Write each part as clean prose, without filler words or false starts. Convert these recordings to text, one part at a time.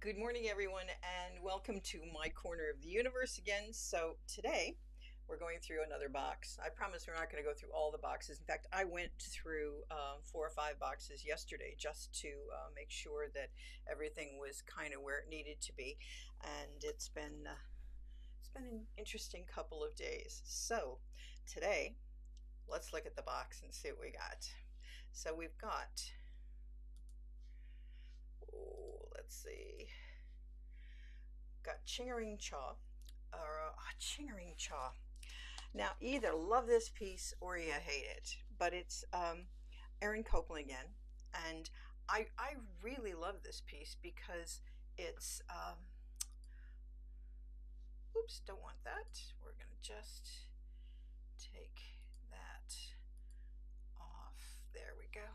Good morning, everyone, and welcome to my corner of the universe again. So, today we're going through another box. I promise we're not going to go through all the boxes. In fact, I went through 4 or 5 boxes yesterday just to make sure that everything was kind of where it needed to be. And it's been an interesting couple of days. So, today, let's look at the box and see what we got. So, we've got, let's see, got Chingering Chaw, or Chingering Chaw. Now, either love this piece or you hate it, but it's Aaron Copland again, and I really love this piece because it's oops, don't want that. We're gonna just take that off. There we go.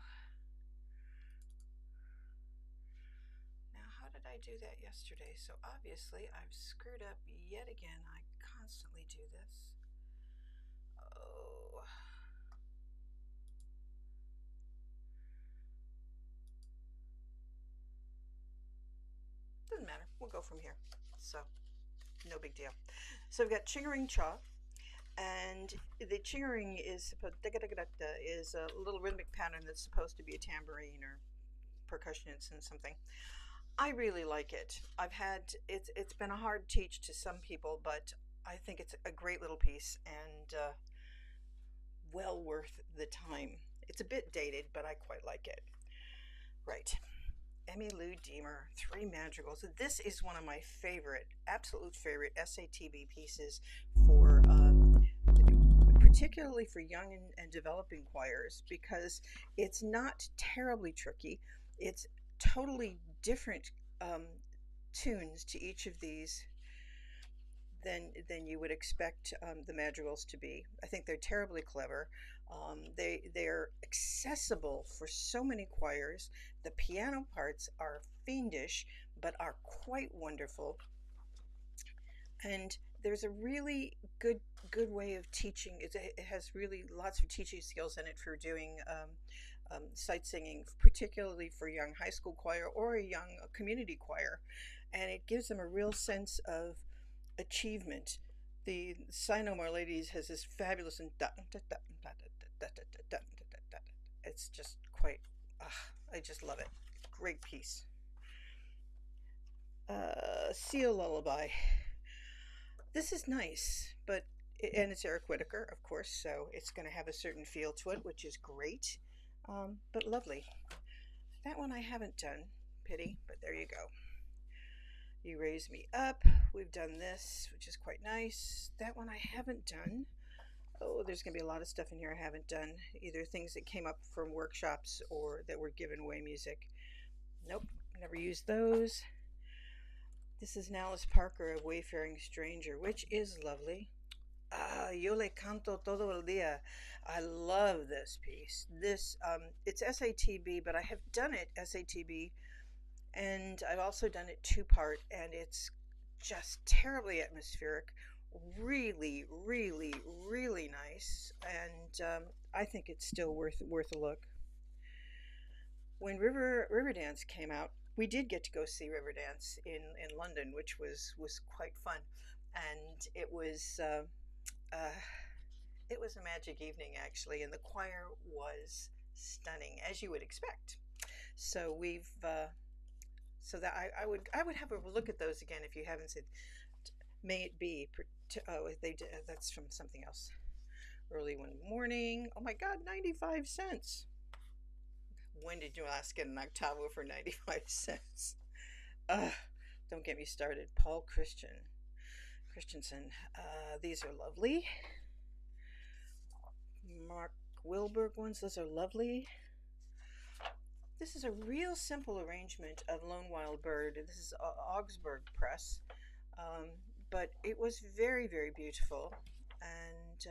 Now, how did I do that yesterday? So obviously I've screwed up yet again. I constantly do this. Oh. Doesn't matter. We'll go from here. So, no big deal. So we've got Chingering Chaw, and the Chingering is a little rhythmic pattern that's supposed to be a tambourine or percussion instrument something. I really like it. It's been a hard teach to some people, but I think it's a great little piece and well worth the time. It's a bit dated, but I quite like it. Right. Emmylou Deemer, Three Madrigals. This is one of my favorite, absolute favorite SATB pieces for, particularly for young and developing choirs, because it's not terribly tricky. It's totally different tunes to each of these than you would expect the madrigals to be. I think they're terribly clever. They're accessible for so many choirs. The piano parts are fiendish, but are quite wonderful. And there's a really good way of teaching. It has really lots of teaching skills in it for doing sight singing, particularly for young high school choir or a young community choir, and it gives them a real sense of achievement. The Sinomar Ladies has this fabulous and it's just quite. I just love it. Great piece. Seal Lullaby. This is nice, and it's Eric Whitacre, of course, so it's going to have a certain feel to it, which is great, but lovely. That one I haven't done, pity, but there you go. You Raise Me Up. We've done this, which is quite nice. That one I haven't done. Oh, there's going to be a lot of stuff in here I haven't done. Either things that came up from workshops or that were given away music. Nope, never used those. This is Nalice Parker of Wayfaring Stranger, which is lovely. Yo le canto todo el día. I love this piece. It's SATB, but I have done it SATB, and I've also done it two-part, and it's just terribly atmospheric, really, really, really nice, and I think it's still worth a look. When Riverdance came out, we did get to go see Riverdance in London, which was quite fun, and uh, it was a magic evening actually, and the choir was stunning as you would expect. So we've so that I would have a look at those again if you haven't said. May it be. Oh, they did. That's from something else. Early one morning. Oh my God, 95 cents. When did you last get an octavo for 95 cents? Ugh, don't get me started. Paul Christensen. These are lovely. Mark Wilberg ones. Those are lovely. This is a real simple arrangement of Lone Wild Bird. This is Augsburg Press, but it was very, very beautiful, and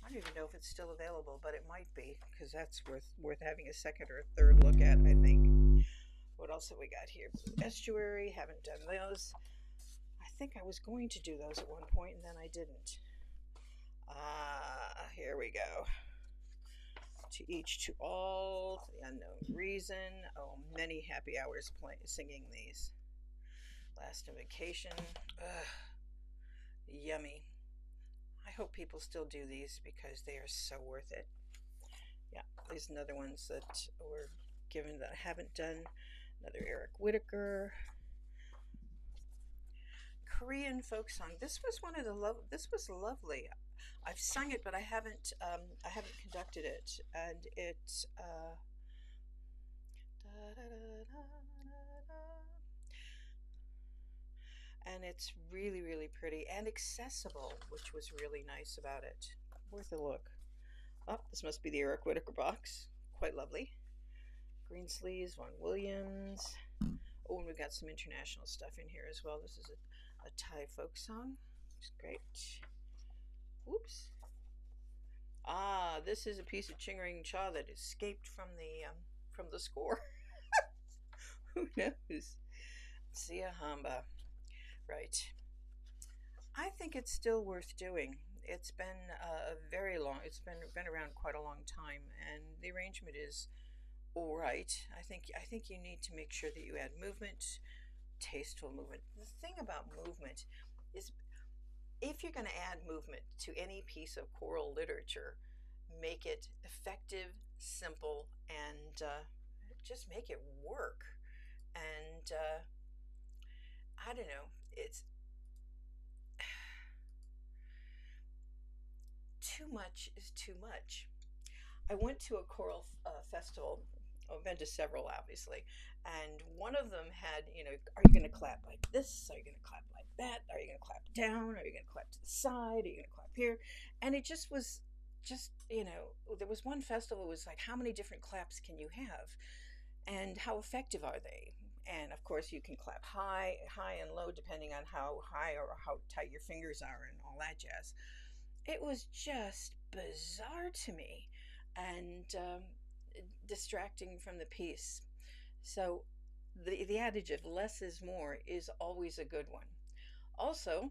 I don't even know if it's still available, but it might be, because that's worth having a second or a third look at, I think. What else have we got here? Blue Estuary, haven't done those. I think I was going to do those at one point, and then I didn't. Here we go. To each, to all, to the unknown reason. Oh, many happy hours singing these. Last on Vacation. Ugh, yummy. I hope people still do these because they are so worth it. Yeah, these another ones that were given that I haven't done. Another Eric Whitacre. Korean folk song. This was one of the This was lovely. I've sung it, but I haven't conducted it, and it. And it's really, really pretty and accessible, which was really nice about it. Worth a look. Oh, this must be the Eric Whitacre box. Quite lovely. Green sleeves, Vaughan Williams. Oh, and we've got some international stuff in here as well. This is a Thai folk song. It's great. Oops. Ah, this is a piece of Chingering Cha that escaped from the score. Who knows? Sia Hamba. Right. I think it's still worth doing. It's been a very long. It's been around quite a long time, and the arrangement is all right. I think you need to make sure that you add movement, tasteful movement. The thing about movement is, if you're going to add movement to any piece of choral literature, make it effective, simple, and just make it work. And I don't know. It's too much is too much. I went to a choral festival. I've been to several, obviously, and one of them had, are you going to clap like this? Are you going to clap like that? Are you going to clap down? Are you going to clap to the side? Are you going to clap here? And it just was, there was one festival. It was like, how many different claps can you have, and how effective are they? And of course, you can clap high and low depending on how high or how tight your fingers are and all that jazz. It was just bizarre to me, and distracting from the piece. So the adage of less is more is always a good one. Also,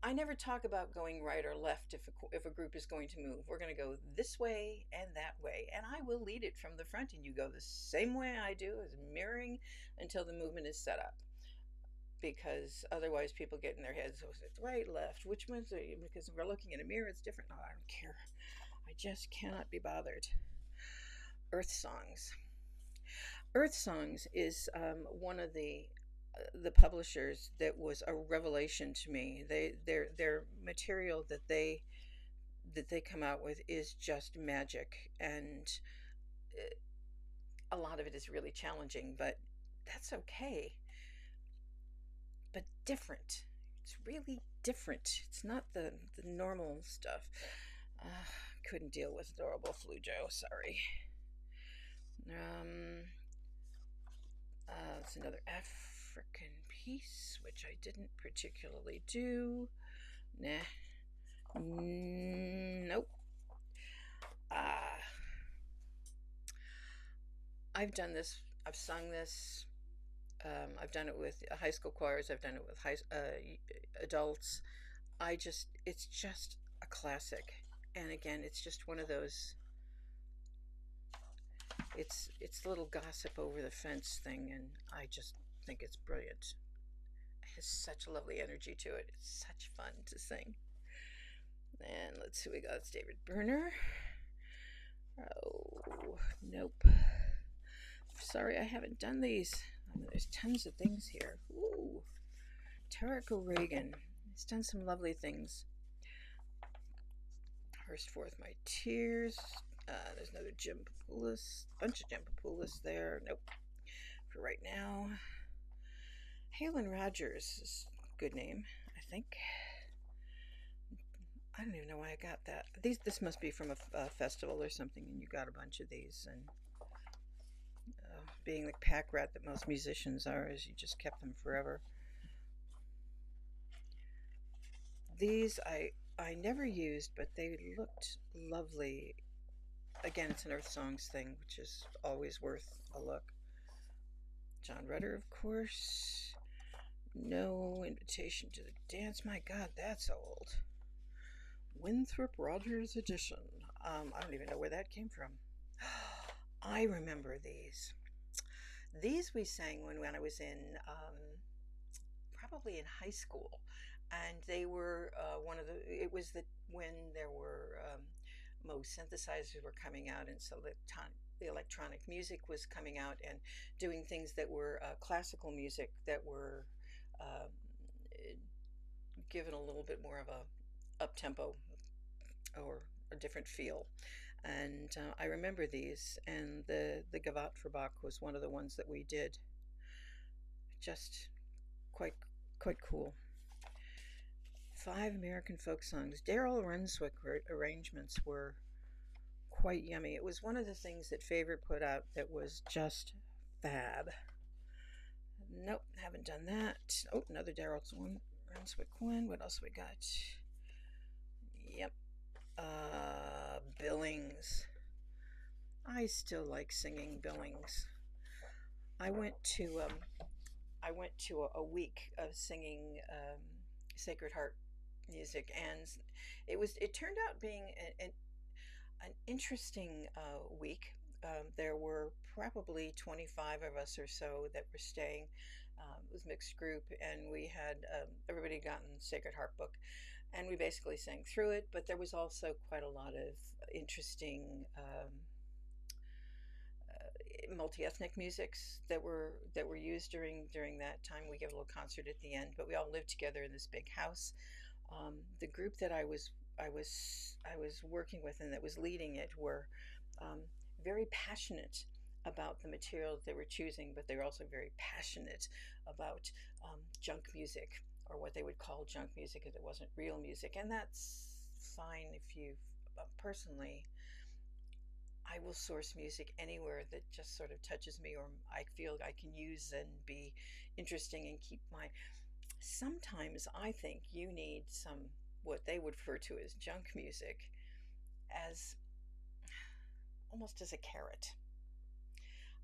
I never talk about going right or left if a group is going to move. We're going to go this way and that way, and I will lead it from the front, and you go the same way I do, as mirroring until the movement is set up. Because otherwise, people get in their heads, oh, it's right, left, which one's it? Because we're looking in a mirror, it's different. No, I don't care. I just cannot be bothered. Earth Songs. Earth Songs is one of the publishers that was a revelation to me. Their material that they come out with is just magic, and a lot of it is really challenging, but that's okay. But different. It's really different. It's not the normal stuff. Couldn't deal with Adorable Flujo. Sorry. It's another African piece, which I didn't particularly do. Nah. Nope. I've done this. I've sung this. I've done it with high school choirs. I've done it with adults. It's just a classic. And again, it's just one of those. It's a little gossip over the fence thing, and I just think it's brilliant. It has such a lovely energy to it. It's such fun to sing. And let's see, we got it's David Byrne. Oh, nope. Sorry, I haven't done these. I mean, there's tons of things here. Ooh, Tarek O'Regan. He's done some lovely things. Burst Forth My Tears. There's another Jim Papoulis. Bunch of Jim Papoulis there. Nope. For right now. Halen Rogers is a good name, I think. I don't even know why I got that. This must be from a festival or something, and you got a bunch of these. And being the pack rat that most musicians are, is you just kept them forever. These I never used, but they looked lovely. Again, it's an Earth Songs thing, which is always worth a look. John Rutter, of course. No Invitation to the Dance. My God, that's old. Winthrop Rogers edition. I don't even know where that came from. I remember these. These we sang when I was in probably in high school, and they were one of the. It was the when there were most synthesizers were coming out, and so the electronic music was coming out and doing things that were classical music that were uh, given a little bit more of a up tempo or a different feel. And I remember these, and the Gavotte for Bach was one of the ones that we did. Just quite quite cool. 5 American folk songs. Daryl Runswick arrangements were quite yummy. It was one of the things that Favor put out that was just fab. Nope, haven't done that. Oh, another Daryl's one. Runswick one. What else we got? Yep. Billings. I still like singing Billings. I went to a week of singing Sacred Heart music, and it turned out being an interesting week. There were probably 25 of us or so that were staying. It was a mixed group, and we had everybody gotten Sacred Heart book, and we basically sang through it. But there was also quite a lot of interesting multi-ethnic musics that were used during that time. We gave a little concert at the end, but we all lived together in this big house. The group that I was working with and that was leading it were um, very passionate about the material that they were choosing, but they were also very passionate about junk music, or what they would call junk music, because it wasn't real music, and that's fine if you. Personally, I will source music anywhere that just sort of touches me, or I feel I can use and be interesting and keep my. Sometimes I think you need some what they would refer to as junk music as almost as a carrot.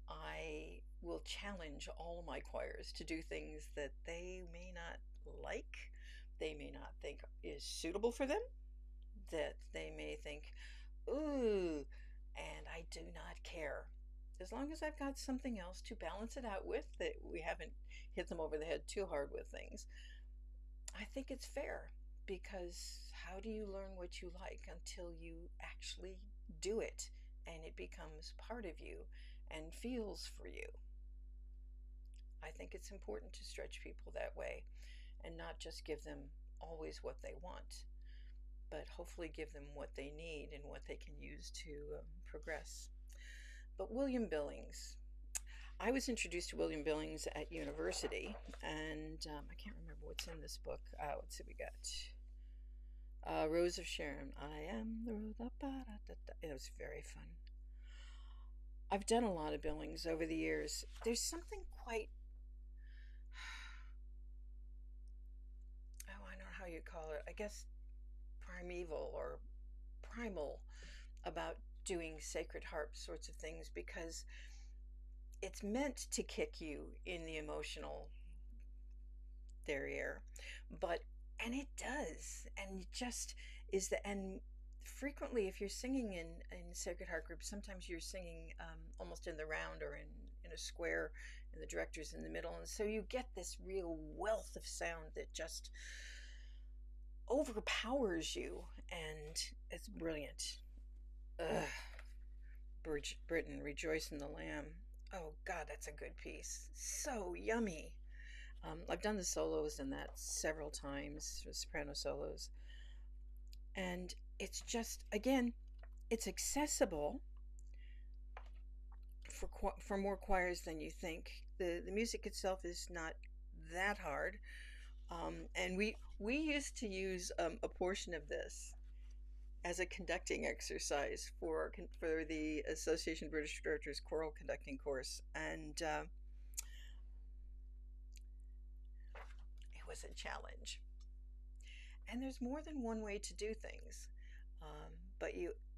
I will challenge all of my choirs to do things that they may not like, they may not think is suitable for them, that they may think, ooh, and I do not care. As long as I've got something else to balance it out with, that we haven't hit them over the head too hard with things, I think it's fair, because how do you learn what you like until you actually do it and it becomes part of you and feels for you? I think it's important to stretch people that way and not just give them always what they want, but hopefully give them what they need and what they can use to progress. But William Billings, I was introduced to William Billings at university, and I can't remember what's in this book. Let's see, we got Rose of Sharon. I am the rose. It was very fun. I've done a lot of Billings over the years. There's something quite, oh, I don't know how you call it. I guess primeval or primal about doing Sacred Harp sorts of things, because it's meant to kick you in the emotional derriere, but and it does, and it just is the and frequently if you're singing in Sacred Heart groups, sometimes you're singing almost in the round or in a square, and the director's in the middle, and so you get this real wealth of sound that just overpowers you, and it's brilliant. Ugh. Britain, Rejoice in the Lamb. Oh God, that's a good piece. So yummy. I've done the solos in that several times, the soprano solos, and it's just, again, it's accessible for more choirs than you think. The music itself is not that hard, and we used to use a portion of this as a conducting exercise for the Association of British Directors choral conducting course, and it was a challenge. And there's more than one way to do things, but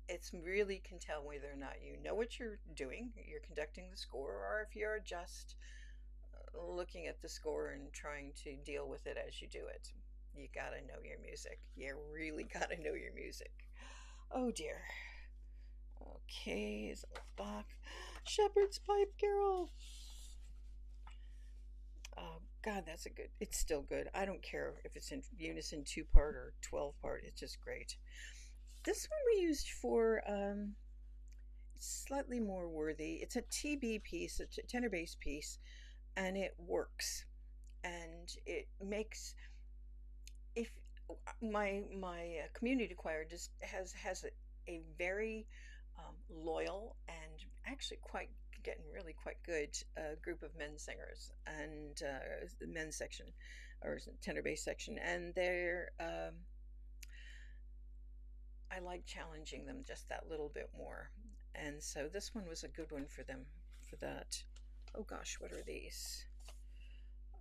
it's really can tell whether or not you know what you're doing, you're conducting the score, or if you're just looking at the score and trying to deal with it as you do it. You gotta know your music. You really gotta know your music. Oh dear. Okay, Bach. Shepherd's Pipe Carol. Oh God, that's a good. It's still good. I don't care if it's in unison 2 part or 12 part. It's just great. This one we used for it's slightly more worthy. It's a TB piece, a tenor bass piece, and it works. And it makes if my community choir just has a very loyal and actually quite getting really quite good group of men singers and the men's section or tenor bass section, and they're I like challenging them just that little bit more, and so this one was a good one for them for that. Oh gosh, what are these?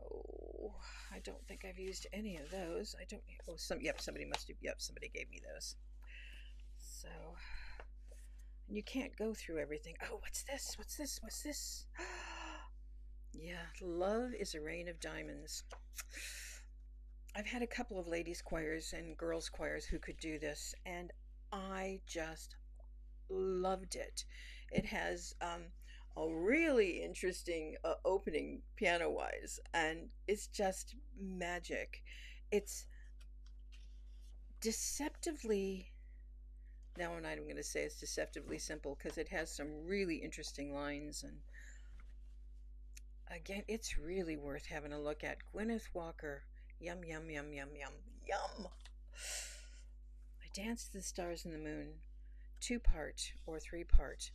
Oh, I don't think I've used any of those. I don't. Oh, yep, somebody must have. Yep, somebody gave me those. So you can't go through everything. Oh, what's this? What's this? What's this? Yeah, Love is a Rain of Diamonds. I've had a couple of ladies choirs and girls choirs who could do this, and I just loved it. It has a really interesting opening piano wise, and it's just magic. It's deceptively, now I'm not even going to say it's deceptively simple because it has some really interesting lines, and again, it's really worth having a look at. Gwyneth Walker, yum, yum, yum, yum, yum, yum. I Dance to the Stars and the Moon, 2 part or 3 part.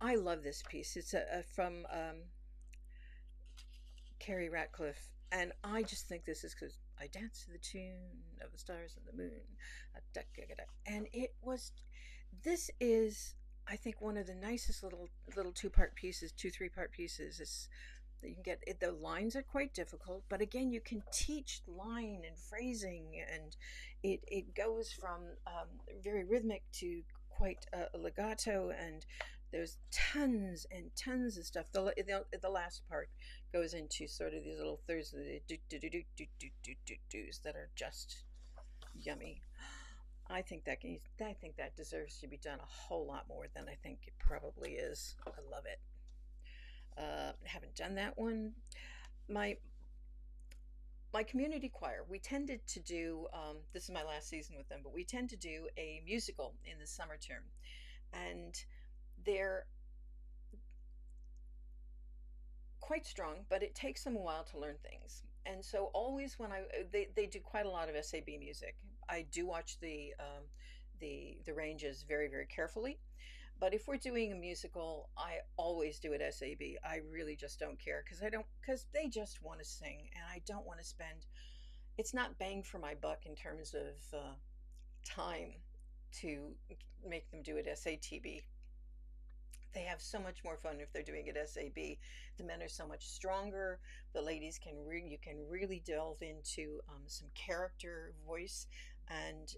I love this piece. It's from Carrie Ratcliffe, and I just think this is because I dance to the tune of the stars and the moon, and it was. This is, I think, one of the nicest little 2 part pieces, 3 part pieces. It's you can get it, the lines are quite difficult, but again, you can teach line and phrasing, and it goes from very rhythmic to quite legato, and there's tons and tons of stuff. The last part goes into sort of these little thirds of the do's that are just yummy. I think that deserves to be done a whole lot more than I think it probably is. I love it. Haven't done that one. My my community choir, we tended to do this is my last season with them, but we tend to do a musical in the summer term, and they're quite strong, but it takes them a while to learn things. And so always when they do quite a lot of SAB music. I do watch the ranges very very carefully. But if we're doing a musical, I always do it SAB. I really just don't care because they just want to sing, and I don't want to spend. It's not bang for my buck in terms of time to make them do it SATB. They have so much more fun if they're doing it SAB. The men are so much stronger. The ladies you can really delve into some character, voice, and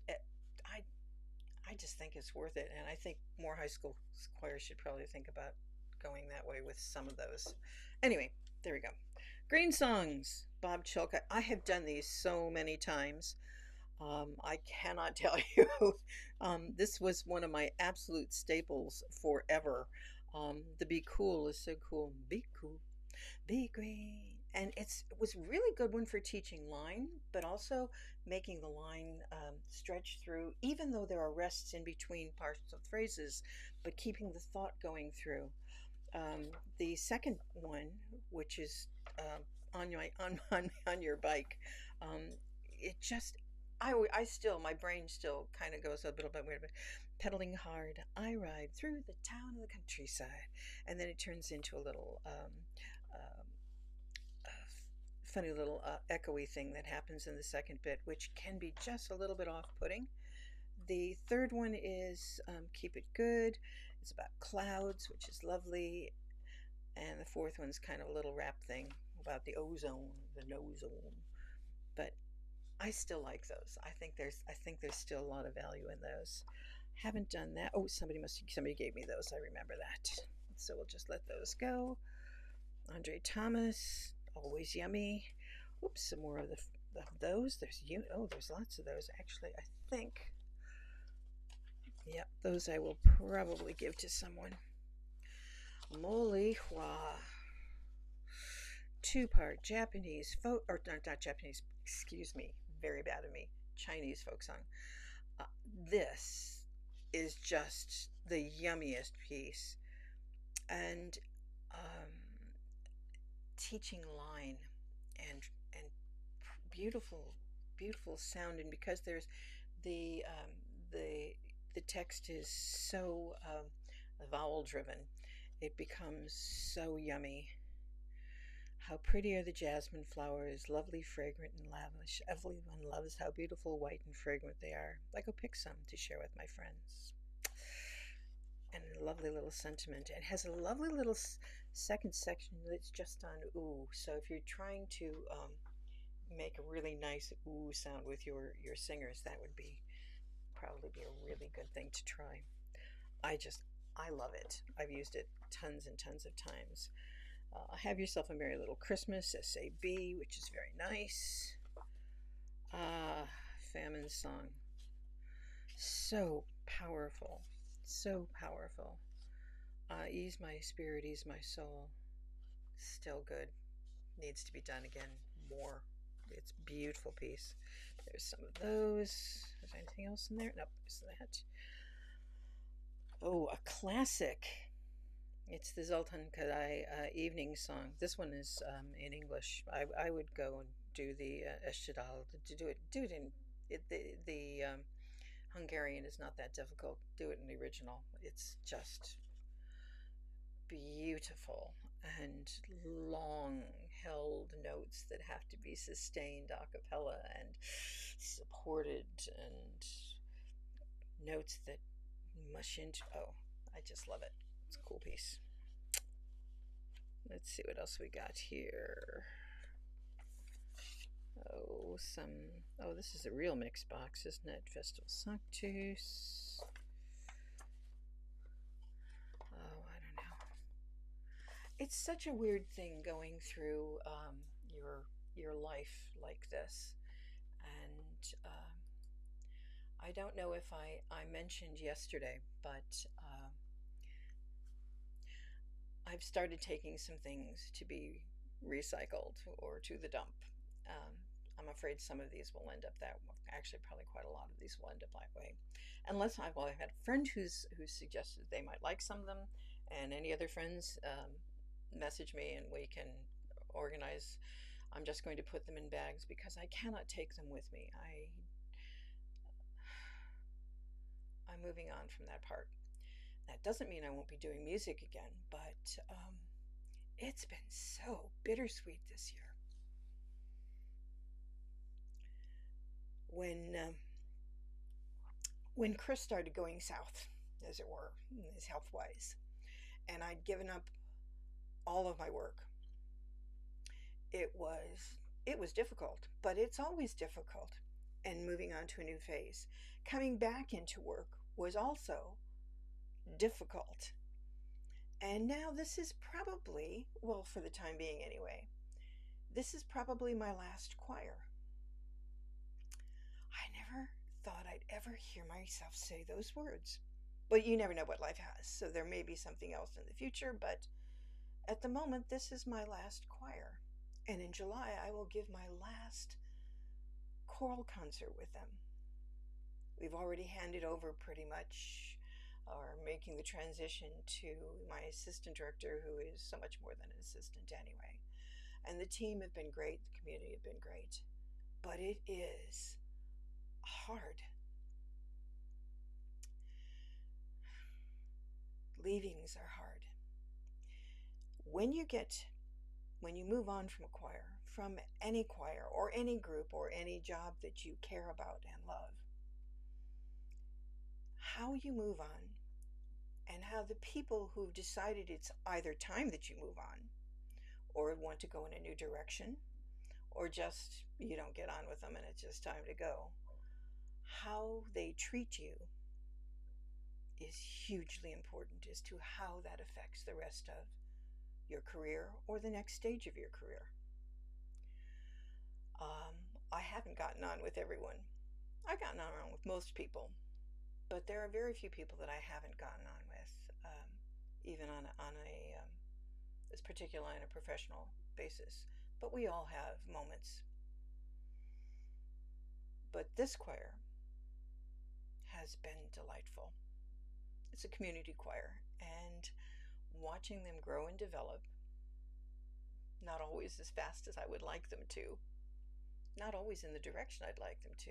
I I just think it's worth it, and I think more high school choirs should probably think about going that way with some of those. Anyway, there we go. Green Songs, Bob Chilka. I have done these so many times. I cannot tell you. This was one of my absolute staples forever. The Be Cool is so cool. Be cool, be green. And it was really good one for teaching line, but also making the line stretch through, even though there are rests in between parts of phrases, but keeping the thought going through. The second one, which is on your bike, it just I still my brain still kind of goes a little bit weird. But pedaling hard, I ride through the town and the countryside, and then it turns into a little funny little echoey thing that happens in the second bit, which can be just a little bit off-putting. The third one is Keep It Good. It's about clouds, which is lovely. And the fourth one's kind of a little rap thing about the ozone, the no zone. But I still like those. I think there's still a lot of value in those. Haven't done that. Oh, somebody gave me those. I remember that. So we'll just let those go. Andre Thomas, always yummy. Oops, some more of those. There's lots of those actually. I think. Yep, those I will probably give to someone. Molly Hua. two-part Japanese folk, or not Japanese, excuse me, very bad of me, Chinese folk song. Uh, this is just the yummiest piece, and um, teaching line and beautiful, beautiful sound, and because there's the the the text is so vowel driven, it becomes so yummy. How pretty are the jasmine flowers, lovely, fragrant, and lavish. Everyone loves how beautiful, white, and fragrant they are. I go pick some to share with my friends. And a lovely little sentiment. It has a lovely little second section that's just on ooh. So if you're trying to make a really nice ooh sound with your singers, that would be probably be a really good thing to try. I just I love it. I've used it tons and tons of times. Have Yourself a Merry Little Christmas, SAB, which is very nice. Famine Song. So powerful. So powerful. Ease My Spirit, Ease My Soul. Still good. Needs to be done again more. It's a beautiful piece. There's some of those. Is there anything else in there? Nope, there's that. Oh, a classic. It's the Zoltan Kodály evening song. This one is in English. I would go and do the Estadal to do it in the Hungarian is not that difficult. Do it in the original. It's just beautiful and long held notes that have to be sustained a cappella and supported, and notes that mush into. Oh, I just love it. It's a cool piece. Let's see what else we got here. Oh, this is a real mix box, isn't it? Festal Sanctus. Oh, I don't know. It's such a weird thing going through your life like this, and I don't know if I mentioned yesterday, but I've started taking some things to be recycled or to the dump. Um, I'm afraid some of these will end up that way. Actually, probably quite a lot of these will end up that way, unless I've had a friend who's suggested they might like some of them, and any other friends message me and we can organize. I'm just going to put them in bags because I cannot take them with me. I'm moving on from that part. That doesn't mean I won't be doing music again, but it's been so bittersweet this year. When Chris started going south, as it were, his health wise, and I'd given up all of my work, it was difficult, but it's always difficult. And moving on to a new phase, coming back into work was also difficult. And now this is probably, well, for the time being anyway, this is probably my last choir. I never thought I'd ever hear myself say those words. But you never know what life has, so there may be something else in the future, but at the moment, this is my last choir. And in July, I will give my last choral concert with them. We've already handed over pretty much, or making the transition to my assistant director, who is so much more than an assistant anyway. And the team have been great, the community have been great, but it is hard. Leavings are hard. When you move on from a choir, from any choir or any group or any job that you care about and love, how you move on, and how the people who've decided it's either time that you move on or want to go in a new direction, or just you don't get on with them and it's just time to go, how they treat you is hugely important as to how that affects the rest of your career or the next stage of your career. I haven't gotten on with everyone. I've gotten on with most people, but there are very few people that I haven't gotten on with, even on a this particular on a professional basis. but we all have moments. But this choir has been delightful. It's a community choir, and watching them grow and develop, not always as fast as I would like them to, not always in the direction I'd like them to,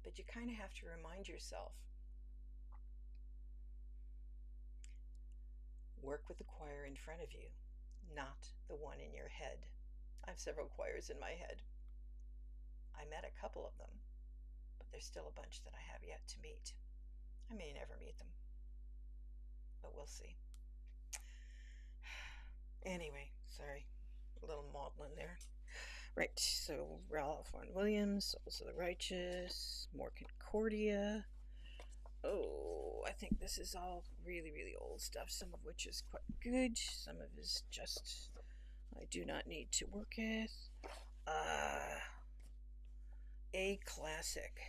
but you kind of have to remind yourself, work with the choir in front of you, not the one in your head. I have several choirs in my head. I met a couple of them, but there's still a bunch that I have yet to meet. I may never meet them, but we'll see. Anyway, sorry, a little maudlin there. Right, so Ralph Vaughan Williams, Souls of the Righteous, more Concordia. Oh, I think this is all really, really old stuff, some of which is quite good, some of it is just I do not need to work with. A classic,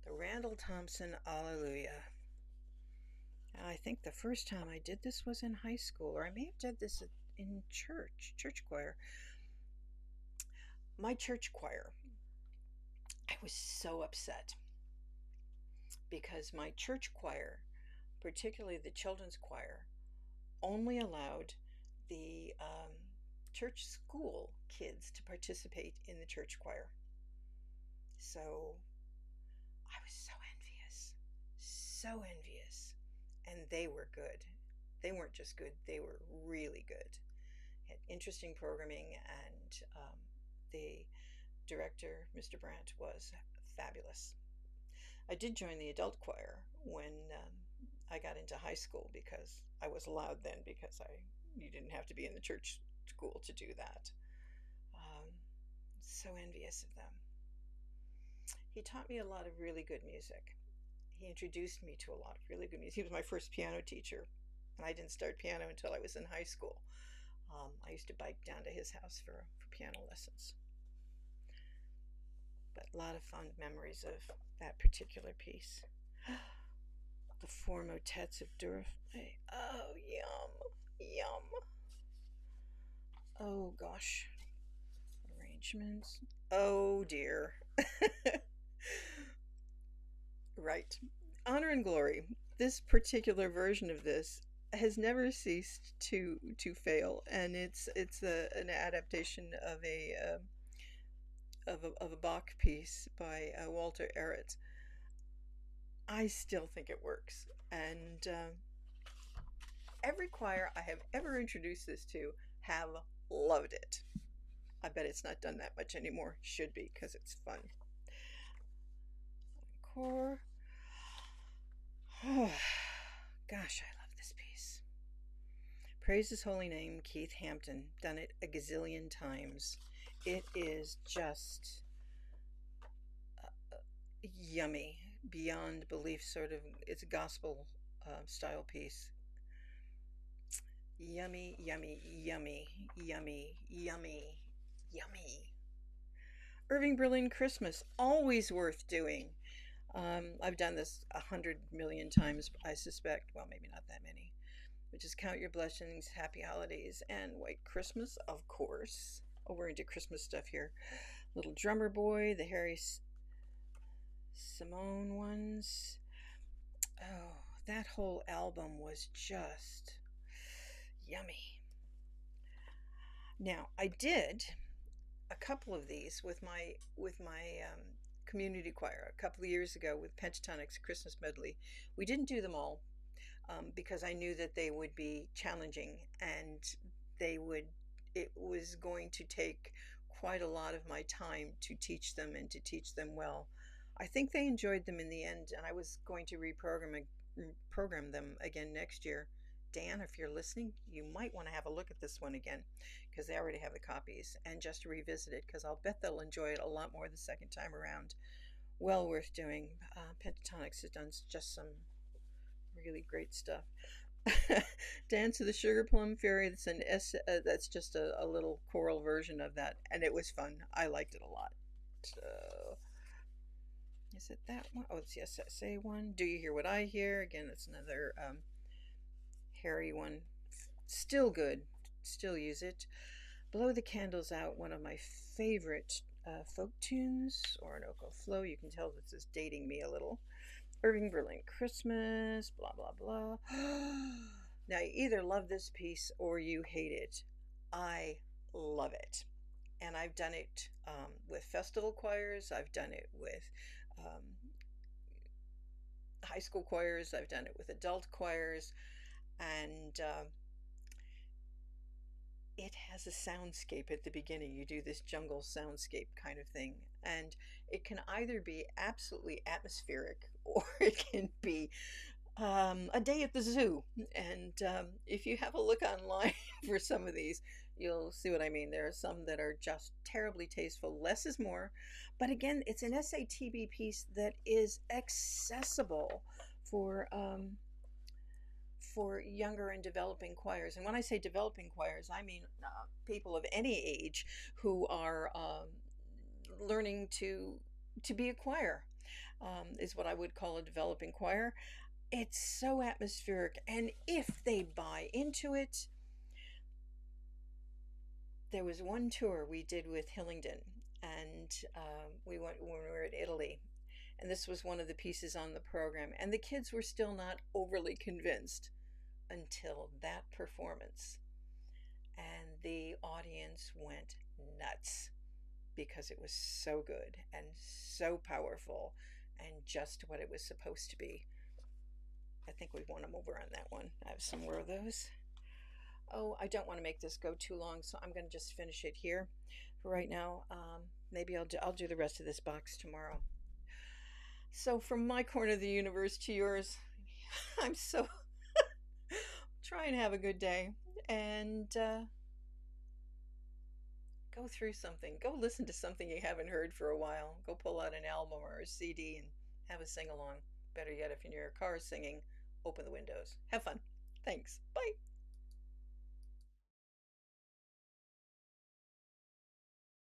the Randall Thompson Alleluia. I think the first time I did this was in high school, or I may have did this in church choir. My church choir, I was so upset because my church choir, particularly the children's choir, only allowed the church school kids to participate in the church choir. So I was so envious. And they were good. They weren't just good, they were really good. Had interesting programming, and the director, Mr. Brandt, was fabulous. I did join the adult choir when I got into high school because I was allowed then, because you didn't have to be in the church school to do that. So envious of them. He taught me a lot of really good music. He introduced me to a lot of really good music. He was my first piano teacher, and I didn't start piano until I was in high school. I used to bike down to his house for piano lessons. But a lot of fond memories of that particular piece. The four motets of Dürrefe. Oh, yum. Oh, gosh. Arrangements. Oh, dear. Right. Honor and Glory. This particular version of this has never ceased to fail, and it's an adaptation of a Bach piece by Walter Ehret. I still think it works, and every choir I have ever introduced this to have loved it. I bet it's not done that much anymore. Should be, because it's fun. Encore. Oh, gosh, I love this piece. Praise His Holy Name, Keith Hampton. Done it a gazillion times. It is just yummy, beyond belief, sort of. It's a gospel style piece. Yummy, yummy, yummy, yummy, yummy, yummy. Irving Berlin Christmas, always worth doing. I've done this 100 million times, I suspect. Well, maybe not that many. Which is Count Your Blessings, Happy Holidays, and White Christmas, of course. Oh, we're into Christmas stuff here. Little Drummer Boy, the Harry Simone ones. Oh, that whole album was just yummy. Now, I did a couple of these with my community choir a couple of years ago with Pentatonic's Christmas medley. We didn't do them all because I knew that they would be challenging, and it was going to take quite a lot of my time to teach them, and to teach them well. I think they enjoyed them in the end, and I was going to program them again next year. Dan, if you're listening, you might want to have a look at this one again, because they already have the copies, and just to revisit it, because I'll bet they'll enjoy it a lot more the second time around. Well worth doing. Pentatonics has done just some really great stuff. Dance of the Sugar Plum Fairy. That's just a little choral version of that, and it was fun. I liked it a lot. So, is it that one? Oh, it's the SSA one. Do You Hear What I Hear? Again, it's another Harry one. Still good. Still use it. Blow the Candles Out, one of my favorite folk tunes. Orinoco Flow, you can tell this is dating me a little. Irving Berlin Christmas, blah, blah, blah. Now, you either love this piece or you hate it. I love it. And I've done it with festival choirs, I've done it with um, high school choirs, I've done it with adult choirs, and it has a soundscape at the beginning. You do this jungle soundscape kind of thing, and it can either be absolutely atmospheric or it can be a day at the zoo. And if you have a look online for some of these, you'll see what I mean. There are some that are just terribly tasteful. Less is more. But again, it's an SATB piece that is accessible for younger and developing choirs. And when I say developing choirs, I mean people of any age who are learning to be a choir. Is what I would call a developing choir. It's so atmospheric, and if they buy into it, there was one tour we did with Hillingdon, and we went when we were in Italy, and this was one of the pieces on the program, and the kids were still not overly convinced until that performance, and the audience went nuts because it was so good and so powerful and just what it was supposed to be. I think we won them over on that one. I have some more of those. Oh, I don't want to make this go too long, so I'm going to just finish it here for right now. Maybe I'll do the rest of this box tomorrow. So from my corner of the universe to yours, I'm so try and have a good day and go through something. Go listen to something you haven't heard for a while. Go pull out an album or a CD and have a sing along. Better yet, if you're in your car singing, open the windows. Have fun. Thanks. Bye.